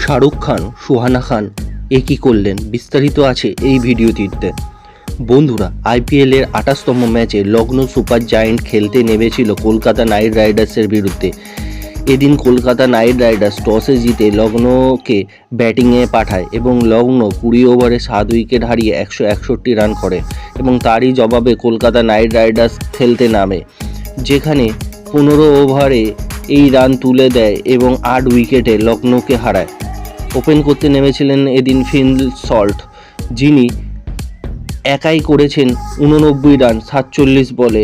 শাহরুখ খান, সুহানা খান একই করলেন, বিস্তারিত আছে এই ভিডিওটিতে। বন্ধুরা, আইপিএল এর 28তম ম্যাচে লখনৌ সুপার জায়ান্ট খেলতে নেমেছিল কলকাতা নাইট রাইডার্সের বিরুদ্ধে। এদিন কলকাতা নাইট রাইডার্স টসে জিতে লখনৌকে ব্যাটিংয়ে পাঠায় এবং লখনৌ 20 ওভারে 7 উইকেট হারিয়ে 161 রান করে এবং তারই জবাবে কলকাতা নাইট রাইডার্স খেলতে নামে, যেখানে 15 ওভারে এই রান তুলে দেয় এবং 8 উইকেটে লখনৌকে হারায়। ওপেন করতে নেমেছিলেন এদিন ফিল সল্ট, যিনি একাই করেছেন 89 রান 47 বলে।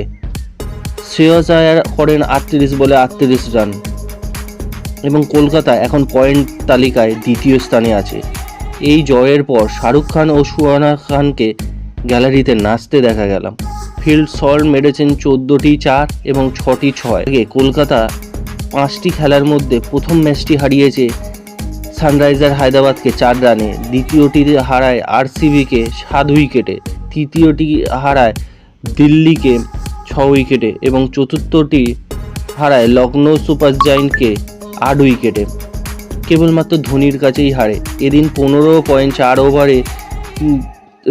শ্রেয়স আয়ার করেন 38 বলে 38 রান এবং কলকাতা এখন পয়েন্ট তালিকায় দ্বিতীয় স্থানে আছে। এই জয়ের পর শাহরুখ খান ও সুহানা খানকে গ্যালারিতে নাচতে দেখা গেল। ফিল সল্ট মেরেছেন 14টি 4 এবং 6টি 6। কলকাতা 5টি খেলার মধ্যে প্রথম ম্যাচটি হারিয়েছে সানরাইজার হায়দ্রাবাদকে 4 রানে, দ্বিতীয়টি হারায় আরসিবিকে 7 উইকেটে, তৃতীয়টি হারায় দিল্লিকে 6 উইকেটে এবং চতুর্থটি হারায় লখনৌ সুপার জায়ান্টকে 8 উইকেটে। কেবলমাত্র ধোনির কাছেই হারে। এদিন 15.4 ওভারে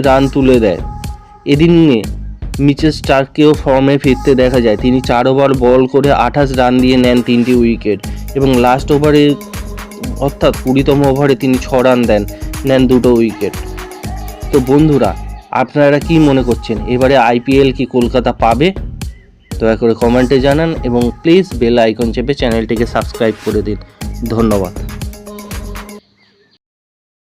রান তুলে দেয়। এদিনে মিচেল স্টার্ককেও ফর্মে ফিরতে দেখা যায়। তিনি 4 ওভার বল করে 28 রান দিয়ে নেন 3টি উইকেট এবং লাস্ট ওভারে অর্থাৎ 20তম ওভারে তিনি 6 রান নেন 2টো উইকেট। তো বন্ধুরা, আপনারা কি মনে করছেন, এবারে আইপিএল কি কলকাতা পাবে? দয়া করে কমেন্টে জানান এবং প্লিজ বেল আইকন চেপে চ্যানেলটিকে সাবস্ক্রাইব করে দিন। ধন্যবাদ।